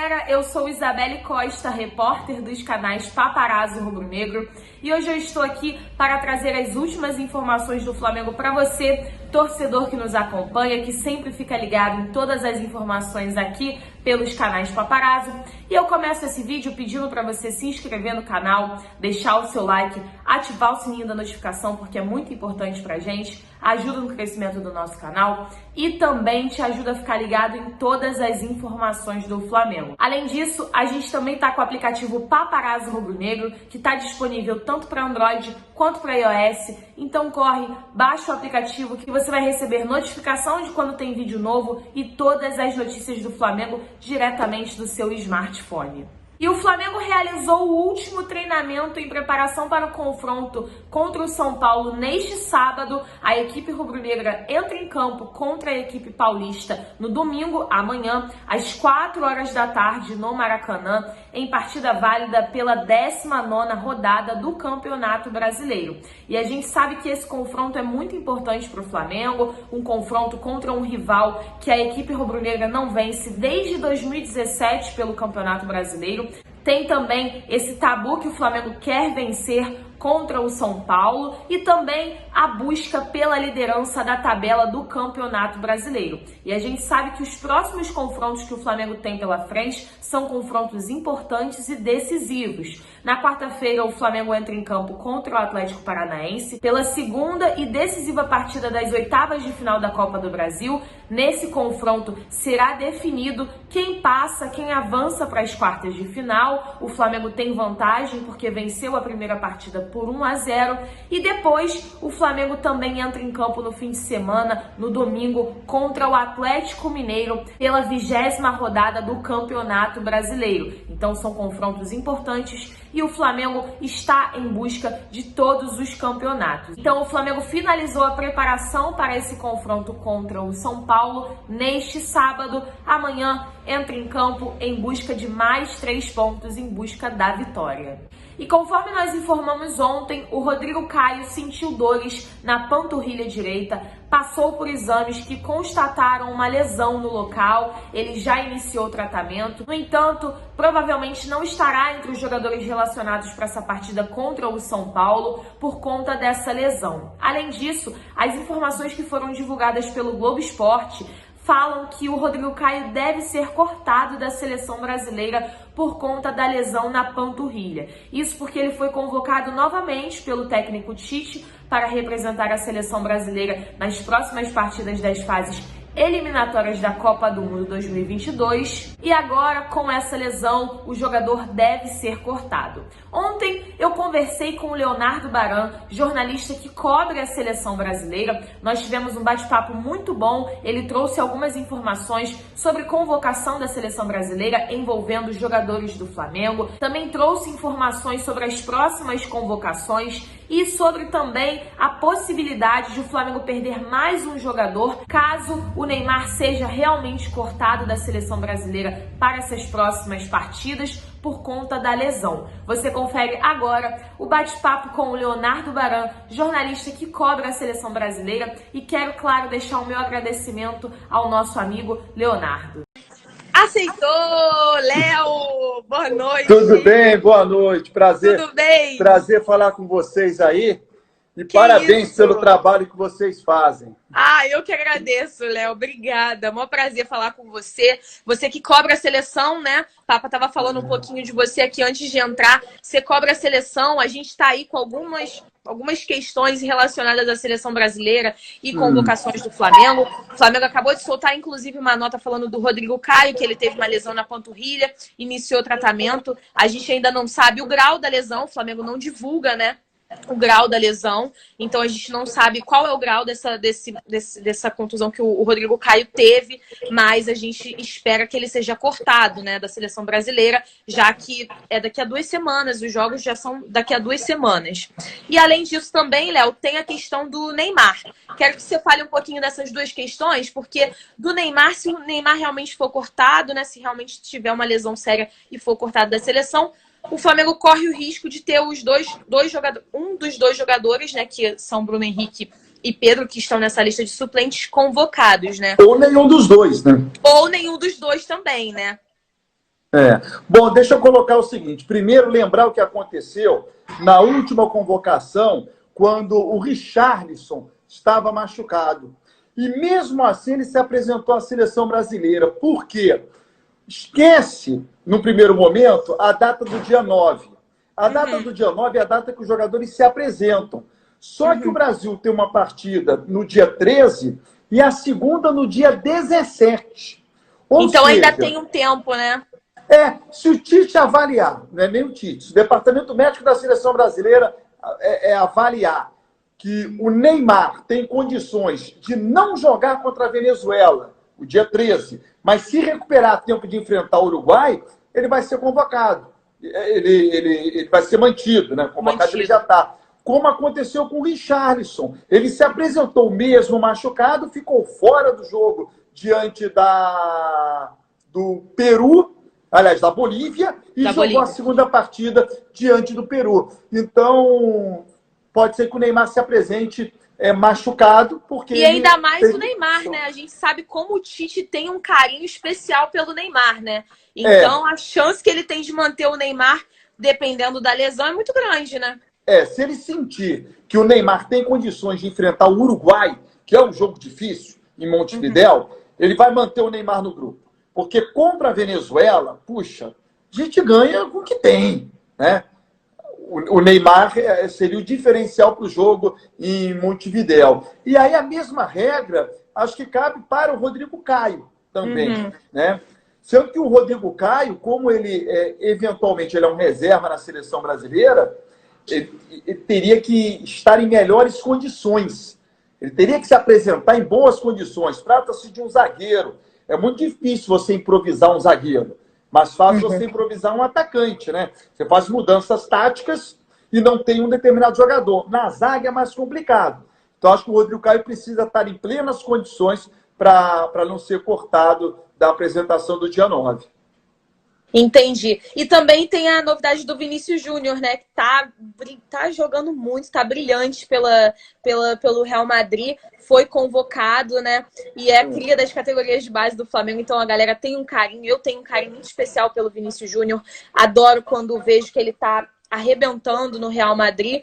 galera, eu sou Isabelle Costa, repórter dos canais Paparazzo Rubro Negro, e hoje eu estou aqui para trazer as últimas informações do Flamengo para você, torcedor que nos acompanha, que sempre fica ligado em todas as informações aqui pelos canais Paparazzo. E eu começo esse vídeo pedindo para você se inscrever no canal, deixar o seu like, ativar o sininho da notificação, porque é muito importante pra gente, ajuda no crescimento do nosso canal e também te ajuda a ficar ligado em todas as informações do Flamengo. Além disso, a gente também tá com o aplicativo Paparazzo Rubro Negro, que tá disponível tanto para Android quanto para iOS. Então corre, baixa o aplicativo que você vai receber notificação de quando tem vídeo novo e todas as notícias do Flamengo diretamente do seu smartphone. E o Flamengo realizou o último treinamento em preparação para o confronto contra o São Paulo neste sábado. A equipe rubro-negra entra em campo contra a equipe paulista no domingo, amanhã, às 4 horas da tarde, no Maracanã, em partida válida pela 19ª rodada do Campeonato Brasileiro. E a gente sabe que esse confronto é muito importante para o Flamengo, um confronto contra um rival que a equipe rubro-negra não vence desde 2017 pelo Campeonato Brasileiro. Tem também esse tabu que o Flamengo quer vencer contra o São Paulo e também a busca pela liderança da tabela do Campeonato Brasileiro. E a gente sabe que os próximos confrontos que o Flamengo tem pela frente são confrontos importantes e decisivos. Na quarta-feira, o Flamengo entra em campo contra o Atlético Paranaense pela segunda e decisiva partida das oitavas de final da Copa do Brasil. Nesse confronto será definido quem passa, quem avança para as quartas de final. O Flamengo tem vantagem porque venceu a primeira partida por 1-0 e depois o Flamengo também entra em campo no fim de semana, no domingo, contra o Atlético Mineiro pela 20ª rodada do Campeonato Brasileiro. Então são confrontos importantes e o Flamengo está em busca de todos os campeonatos. Então o Flamengo finalizou a preparação para esse confronto contra o São Paulo neste sábado. Amanhã entra em campo em busca de mais 3 pontos, em busca da vitória. E conforme nós informamos ontem, o Rodrigo Caio sentiu dores na panturrilha direita, passou por exames que constataram uma lesão no local, ele já iniciou o tratamento. No entanto, provavelmente não estará entre os jogadores relacionados para essa partida contra o São Paulo por conta dessa lesão. Além disso, as informações que foram divulgadas pelo Globo Esporte falam que o Rodrigo Caio deve ser cortado da seleção brasileira por conta da lesão na panturrilha. Isso porque ele foi convocado novamente pelo técnico Tite para representar a seleção brasileira nas próximas partidas das fases eliminatórias da Copa do Mundo 2022 e agora, com essa lesão, o jogador deve ser cortado. Ontem eu conversei com o Leonardo Baran, jornalista que cobre a seleção brasileira. Nós tivemos um bate-papo muito bom, ele trouxe algumas informações sobre convocação da seleção brasileira envolvendo os jogadores do Flamengo, também trouxe informações sobre as próximas convocações e sobre também a possibilidade de o Flamengo perder mais um jogador caso o Neymar seja realmente cortado da seleção brasileira para essas próximas partidas por conta da lesão. Você confere agora o bate-papo com o Leonardo Baran, jornalista que cobre a seleção brasileira, e quero, claro, deixar o meu agradecimento ao nosso amigo Leonardo. Aceitou, Léo! Boa noite! Tudo bem? Boa noite. Prazer. Tudo bem? Prazer falar com vocês aí. E Que parabéns isso? pelo trabalho que vocês fazem. Ah, eu que agradeço, Léo. Obrigada. É um prazer falar com você. Você que cobra a seleção, né? O Papa estava falando um pouquinho de você aqui antes de entrar. Você cobra a seleção. A gente está aí com algumas questões relacionadas à seleção brasileira e convocações do Flamengo. O Flamengo acabou de soltar, inclusive, uma nota falando do Rodrigo Caio, que ele teve uma lesão na panturrilha, iniciou o tratamento. A gente ainda não sabe o grau da lesão, o Flamengo não divulga, né? O grau da lesão, então a gente não sabe qual é o grau dessa contusão que o Rodrigo Caio teve, mas a gente espera que ele seja cortado, né, da seleção brasileira, já que é daqui a 2 semanas, os jogos já são daqui a 2 semanas. E além disso também, Léo, tem a questão do Neymar. Quero que você fale um pouquinho dessas 2 questões, porque do Neymar, se o Neymar realmente for cortado, né, se realmente tiver uma lesão séria e for cortado da seleção, o Flamengo corre o risco de ter os um dos dois jogadores, né, que são Bruno Henrique e Pedro, que estão nessa lista de suplentes, convocados, né? Ou nenhum dos dois, né? Ou nenhum dos dois também, né? Bom, deixa eu colocar o seguinte. Primeiro, lembrar o que aconteceu na última convocação, quando o Richarlison estava machucado. E mesmo assim ele se apresentou à seleção brasileira. Por quê? Esquece, no primeiro momento, a data do dia 9. A data do dia 9 é a data que os jogadores se apresentam. Só que o Brasil tem uma partida no dia 13 e a segunda no dia 17. Então ainda tem um tempo, né? Se o Tite avaliar, não é nem o Tite, o departamento médico da seleção brasileira avaliar que o Neymar tem condições de não jogar contra a Venezuela, o dia 13, mas se recuperar a tempo de enfrentar o Uruguai, ele vai ser convocado. Ele vai ser mantido, né? Convocado ele já está. Como aconteceu com o Richarlison. Ele se apresentou mesmo machucado, ficou fora do jogo diante do Peru, aliás, da Bolívia, e jogou a segunda partida diante do Peru. Então, pode ser que o Neymar se apresente machucado, porque... E ainda mais o Neymar, né? A gente sabe como o Tite tem um carinho especial pelo Neymar, né? Então, a chance que ele tem de manter o Neymar, dependendo da lesão, é muito grande, né? Se ele sentir que o Neymar tem condições de enfrentar o Uruguai, que é um jogo difícil, em Montevidéu, ele vai manter o Neymar no grupo. Porque contra a Venezuela, puxa, a gente ganha com o que tem, né? O Neymar seria o diferencial para o jogo em Montevidéu. E aí a mesma regra, acho que cabe para o Rodrigo Caio também, né? Sendo que o Rodrigo Caio, como ele eventualmente ele é um reserva na seleção brasileira, ele teria que estar em melhores condições. Ele teria que se apresentar em boas condições. Trata-se de um zagueiro. É muito difícil você improvisar um zagueiro. Mais fácil você improvisar um atacante, né? Você faz mudanças táticas e não tem um determinado jogador. Na zaga é mais complicado. Então, acho que o Rodrigo Caio precisa estar em plenas condições para não ser cortado da apresentação do dia 9. Entendi. E também tem a novidade do Vinícius Júnior, né? Que tá jogando muito, tá brilhante pelo Real Madrid. Foi convocado, né? E é cria das categorias de base do Flamengo. Então a galera tem um carinho. Eu tenho um carinho muito especial pelo Vinícius Júnior. Adoro quando vejo que ele tá arrebentando no Real Madrid.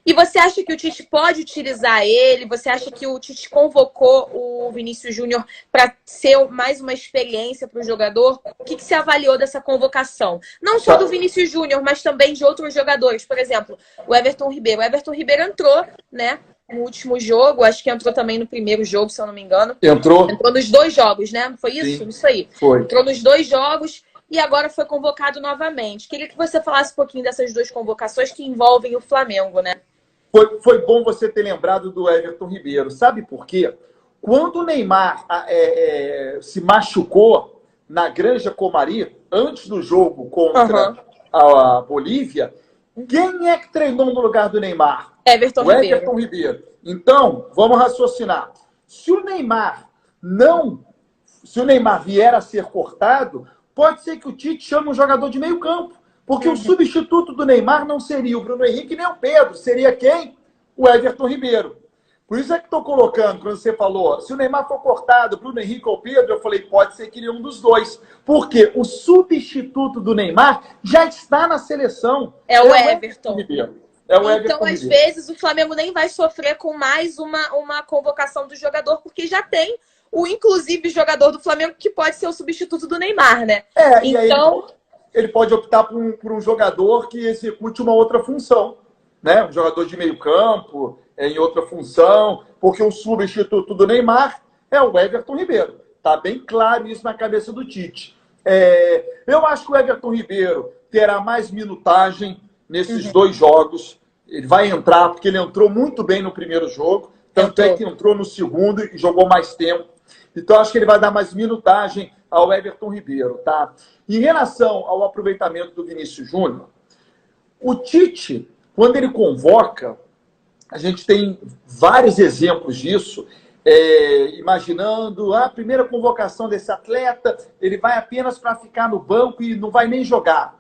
E você acha que o Tite pode utilizar ele? Você acha que o Tite convocou o Vinícius Júnior para ser mais uma experiência para o jogador? O que você avaliou dessa convocação? Não só do Vinícius Júnior, mas também de outros jogadores. Por exemplo, o Everton Ribeiro. O Everton Ribeiro entrou, né? No último jogo, acho que entrou também no primeiro jogo, se eu não me engano. Entrou nos 2 jogos, né? Foi isso? Sim. Isso aí. Foi. Entrou nos 2 jogos. E agora foi convocado novamente. Queria que você falasse um pouquinho dessas 2 convocações que envolvem o Flamengo, né? Foi bom você ter lembrado do Everton Ribeiro. Sabe por quê? Quando o Neymar se machucou na Granja Comari, antes do jogo contra a Bolívia, quem é que treinou no lugar do Neymar? Everton Ribeiro. Então, vamos raciocinar. Se o Neymar vier a ser cortado, pode ser que o Tite chame um jogador de meio campo. Porque o substituto do Neymar não seria o Bruno Henrique nem o Pedro. Seria quem? O Everton Ribeiro. Por isso é que estou colocando, quando você falou, se o Neymar for cortado, Bruno Henrique ou Pedro, eu falei, pode ser que nenhum dos dois. Porque o substituto do Neymar já está na seleção. É o Everton Ribeiro. Então, às vezes, o Flamengo nem vai sofrer com mais uma convocação do jogador, porque já tem o inclusive jogador do Flamengo que pode ser o substituto do Neymar, né? Então... ele pode optar por um jogador que execute uma outra função, né? Um jogador de meio campo, em outra função, porque o substituto do Neymar é o Everton Ribeiro. Tá bem claro isso na cabeça do Tite. Eu acho que o Everton Ribeiro terá mais minutagem nesses 2 jogos. Ele vai entrar, porque ele entrou muito bem no primeiro jogo, tanto é que entrou no segundo e jogou mais tempo. Então, acho que ele vai dar mais minutagem ao Everton Ribeiro, tá? Em relação ao aproveitamento do Vinícius Júnior, o Tite, quando ele convoca, a gente tem vários exemplos disso, imaginando a primeira convocação desse atleta, ele vai apenas para ficar no banco e não vai nem jogar.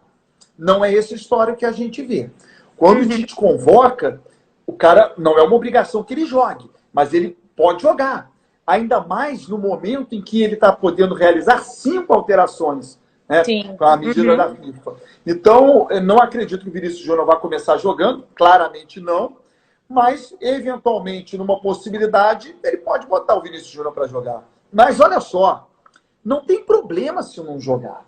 Não é essa história que a gente vê. Quando o Tite convoca, o cara não é uma obrigação que ele jogue, mas ele pode jogar. Ainda mais no momento em que ele está podendo realizar 5 alterações né? Sim. Com a medida da FIFA. Então, eu não acredito que o Vinícius Júnior vai começar jogando, claramente não, mas, eventualmente, numa possibilidade, ele pode botar o Vinícius Júnior para jogar. Mas, olha só, não tem problema se não jogar.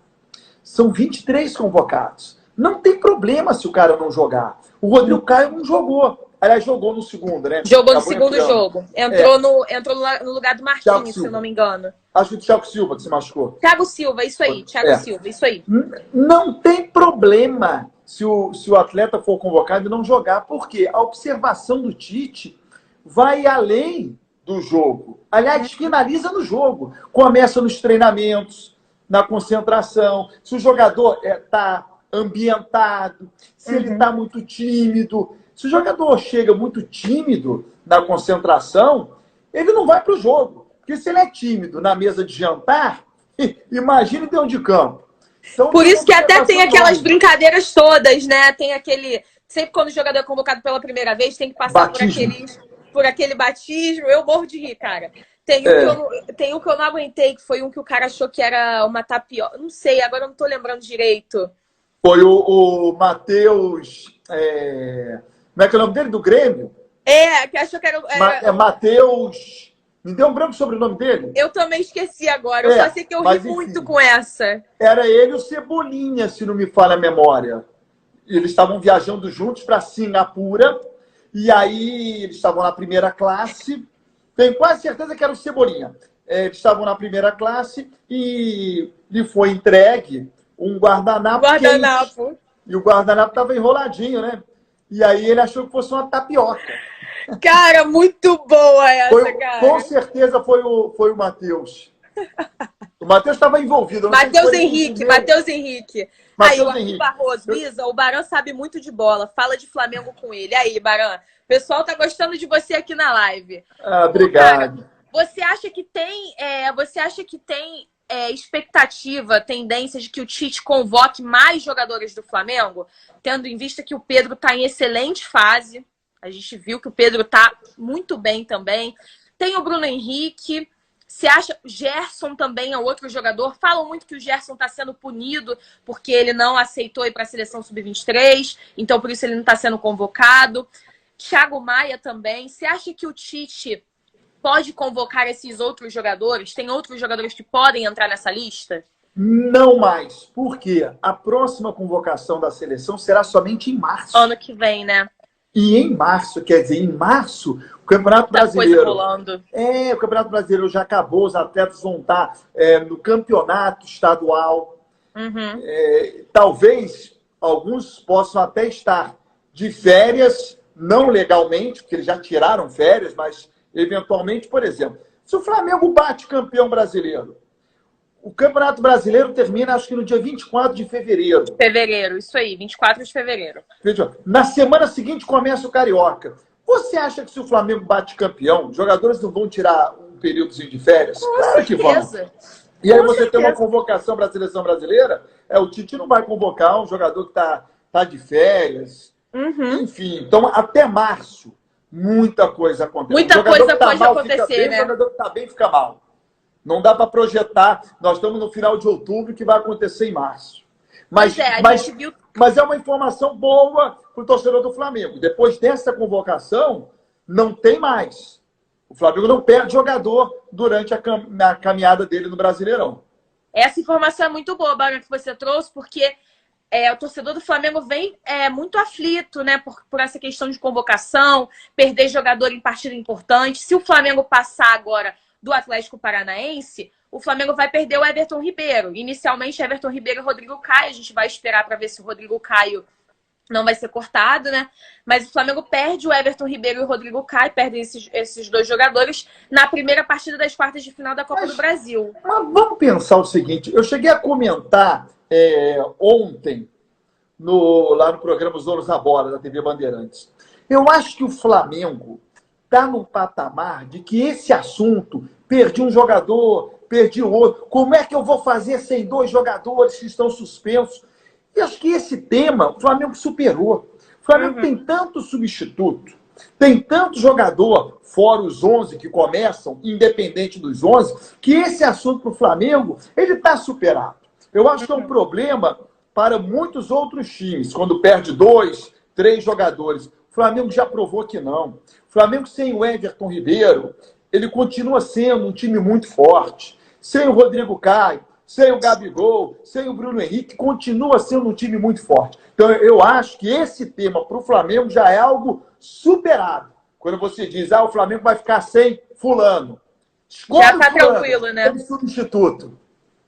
São 23 convocados. Não tem problema se o cara não jogar. O Rodrigo Caio não jogou. Aliás, jogou no segundo, né? Jogou no Acabou segundo entrando. jogo. Entrou no lugar do Thiago Marquinhos, se Silva. eu não me engano. Acho que o Thiago Silva que se machucou. Thiago Silva, isso aí. Thiago Silva, isso aí. Não tem problema se o atleta for convocado e não jogar, porque a observação do Tite vai além do jogo. Aliás, finaliza no jogo. Começa nos treinamentos, na concentração. Se o jogador está ambientado, se ele está muito tímido. Se o jogador chega muito tímido na concentração, ele não vai para o jogo. Porque se ele é tímido na mesa de jantar, imagine dentro de campo. Então, por isso que até tem aquelas brincadeiras todas, né? Tem aquele... Sempre quando o jogador é convocado pela primeira vez, tem que passar por aquele batismo. Eu morro de rir, cara. Tem um que eu não aguentei, que foi um que o cara achou que era uma tapioca. Não sei, agora eu não tô lembrando direito. Foi o Matheus... Como é que é o nome dele? Do Grêmio? Que achou que era... Matheus... Me deu um branco sobre o nome dele? Eu também esqueci agora. Eu só sei que eu ri muito com essa. Era ele e o Cebolinha, se não me falha a memória. Eles estavam viajando juntos para Singapura. E aí eles estavam na primeira classe. Tenho quase certeza que era o Cebolinha. Eles estavam na primeira classe e lhe foi entregue um guardanapo. Quente, e o guardanapo estava enroladinho, né? E aí ele achou que fosse uma tapioca. Cara, muito boa essa, cara. Com certeza foi o Matheus. O Matheus estava envolvido. Matheus Henrique. Aí, o Arthur Barroso, Bisa, o Baran sabe muito de bola. Fala de Flamengo com ele. Aí, Baran, o pessoal tá gostando de você aqui na live. Obrigado. Cara, você acha que tem expectativa, tendência de que o Tite convoque mais jogadores do Flamengo, tendo em vista que o Pedro está em excelente fase? A gente viu que o Pedro está muito bem também. Tem o Bruno Henrique. Você acha o Gerson também é outro jogador? Falam muito que o Gerson está sendo punido porque ele não aceitou ir para a seleção sub-23, então por isso ele não está sendo convocado. Thiago Maia também. Você acha que o Tite pode convocar esses outros jogadores? Tem outros jogadores que podem entrar nessa lista? Não mais. Por quê? A próxima convocação da seleção será somente em março. Ano que vem, né? E em março, quer dizer, em março, o Campeonato Brasileiro... Coisa rolando. O Campeonato Brasileiro já acabou, os atletas vão estar no campeonato estadual. Talvez alguns possam até estar de férias, não legalmente, porque eles já tiraram férias, mas eventualmente, por exemplo, se o Flamengo bate campeão brasileiro, o Campeonato Brasileiro termina, acho que no dia 24 de fevereiro. Fevereiro, isso aí, 24 de fevereiro. Na semana seguinte começa o Carioca. Você acha que se o Flamengo bate campeão, os jogadores não vão tirar um períodozinho de férias? Claro que vão. E aí você tem uma convocação para a seleção brasileira, o Tite não vai convocar um jogador que tá de férias. Enfim, então até março, muita coisa acontece. Muita coisa pode acontecer, né? O jogador que está bem fica mal. Não dá para projetar. Nós estamos no final de outubro, que vai acontecer em março. Mas é uma informação boa para o torcedor do Flamengo. Depois dessa convocação, não tem mais. O Flamengo não perde jogador durante a caminhada dele no Brasileirão. Essa informação é muito boa, Baran, que você trouxe, porque o torcedor do Flamengo vem muito aflito, né, por essa questão de convocação, perder jogador em partida importante. Se o Flamengo passar agora do Atlético Paranaense, o Flamengo vai perder o Everton Ribeiro. Inicialmente, Everton Ribeiro e Rodrigo Caio. A gente vai esperar para ver se o Rodrigo Caio não vai ser cortado, né? Mas o Flamengo perde o Everton Ribeiro e o Rodrigo Caio, perdem esses dois jogadores na primeira partida das quartas de final da Copa do Brasil. Mas vamos pensar o seguinte, eu cheguei a comentar ontem, lá no programa Os Donos da Bola, da TV Bandeirantes. Eu acho que o Flamengo está num patamar de que esse assunto, perdi um jogador, perdi o outro, como é que eu vou fazer sem dois jogadores que estão suspensos? E acho que esse tema o Flamengo superou. O Flamengo tem tanto substituto, tem tanto jogador, fora os 11 que começam, independente dos 11, que esse assunto para o Flamengo, ele está superado. Eu acho que é um problema para muitos outros times, quando perde 2, 3 jogadores. O Flamengo já provou que não. O Flamengo sem o Everton Ribeiro, ele continua sendo um time muito forte. Sem o Rodrigo Caio, sem o Gabigol, sem o Bruno Henrique, continua sendo um time muito forte. Então, eu acho que esse tema para o Flamengo já é algo superado. Quando você diz, o Flamengo vai ficar sem fulano. Escolhe Já tá fulano tranquilo, né? como substituto.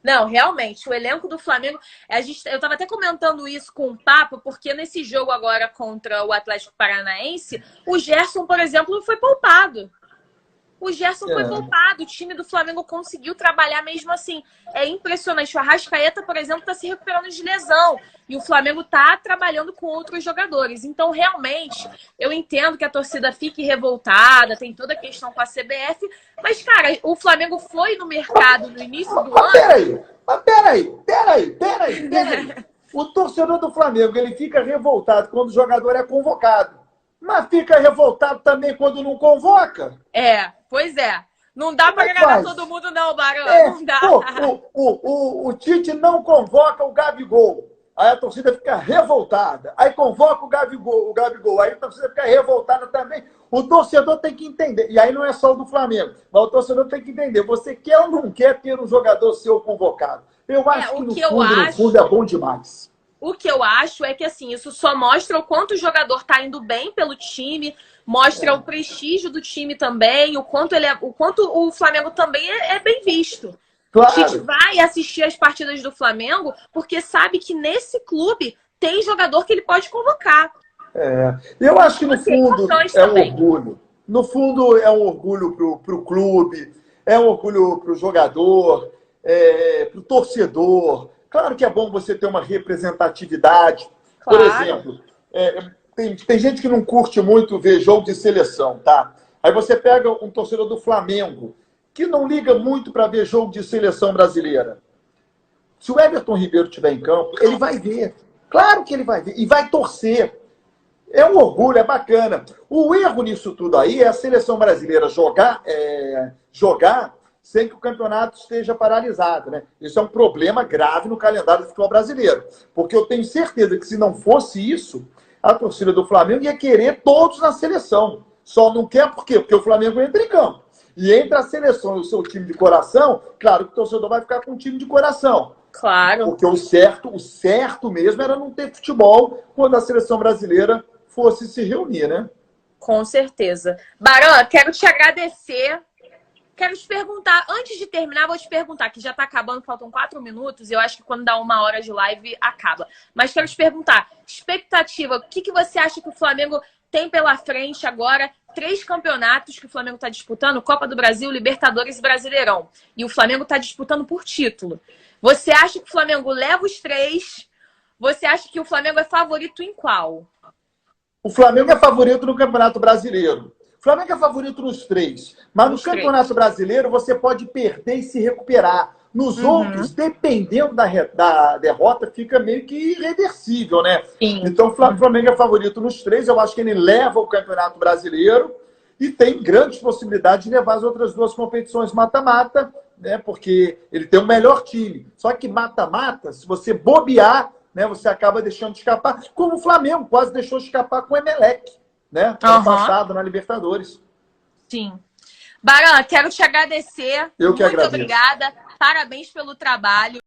Não, realmente, o elenco do Flamengo... eu estava até comentando isso com o Papa, porque nesse jogo agora contra o Atlético Paranaense, o Gerson, por exemplo, foi poupado. O Gerson foi poupado. O time do Flamengo conseguiu trabalhar mesmo assim. É impressionante. O Arrascaeta, por exemplo, está se recuperando de lesão. E o Flamengo está trabalhando com outros jogadores. Então, realmente, eu entendo que a torcida fique revoltada, tem toda a questão com a CBF. Mas, cara, o Flamengo foi no mercado no início do ano... Peraí. O torcedor do Flamengo, ele fica revoltado quando o jogador é convocado. Mas fica revoltado também quando não convoca. Pois é. Não dá para agradar todo mundo, não, Barão. Não dá. O Tite não convoca o Gabigol. Aí a torcida fica revoltada. Aí convoca o Gabigol. Aí a torcida fica revoltada também. O torcedor tem que entender. E aí não é só o do Flamengo. Mas o torcedor tem que entender. Você quer ou não quer ter um jogador seu convocado? Eu acho que no fundo é bom demais. O que eu acho é que, assim, isso só mostra o quanto o jogador tá indo bem pelo time, mostra o prestígio do time também, o quanto o Flamengo também é bem visto. Claro. O Tite vai assistir as partidas do Flamengo porque sabe que nesse clube tem jogador que ele pode convocar. Eu acho que no fundo é um orgulho. No fundo é um orgulho pro clube, é um orgulho pro jogador, pro torcedor. Claro que é bom você ter uma representatividade. Claro. Por exemplo, tem gente que não curte muito ver jogo de seleção, tá? Aí você pega um torcedor do Flamengo, que não liga muito para ver jogo de seleção brasileira. Se o Everton Ribeiro estiver em campo, ele vai ver. Claro que ele vai ver. E vai torcer. É um orgulho, é bacana. O erro nisso tudo aí é a seleção brasileira jogar sem que o campeonato esteja paralisado, né? Isso é um problema grave no calendário do futebol brasileiro. Porque eu tenho certeza que se não fosse isso, a torcida do Flamengo ia querer todos na seleção. Só não quer por quê? Porque o Flamengo entra em campo. E entre a seleção e o seu time de coração, claro que o torcedor vai ficar com um time de coração. Claro. Porque o certo mesmo era não ter futebol quando a seleção brasileira fosse se reunir, né? Com certeza. Barão, quero te agradecer. Quero te perguntar, antes de terminar, vou te perguntar, que já tá acabando, faltam 4 minutos, eu acho que quando dá 1 hora de live, acaba. Mas quero te perguntar, expectativa, o que você acha que o Flamengo tem pela frente agora? 3 campeonatos que o Flamengo está disputando, Copa do Brasil, Libertadores e Brasileirão. E o Flamengo está disputando por título. Você acha que o Flamengo leva os 3? Você acha que o Flamengo é favorito em qual? O Flamengo é favorito no Campeonato Brasileiro. O Flamengo é favorito nos 3. Mas no Campeonato Brasileiro você pode perder e se recuperar. Nos outros, dependendo da derrota, fica meio que irreversível, né? Sim. Então o Flamengo é favorito nos 3. Eu acho que ele leva o Campeonato Brasileiro e tem grandes possibilidades de levar as outras 2 competições mata-mata, né? Porque ele tem um melhor time. Só que mata-mata, se você bobear, né, você acaba deixando de escapar. Como o Flamengo quase deixou de escapar com o Emelec, né? Ano passado, na Libertadores. Sim. Barão, quero te agradecer. Eu que agradeço. Muito obrigada. Parabéns pelo trabalho.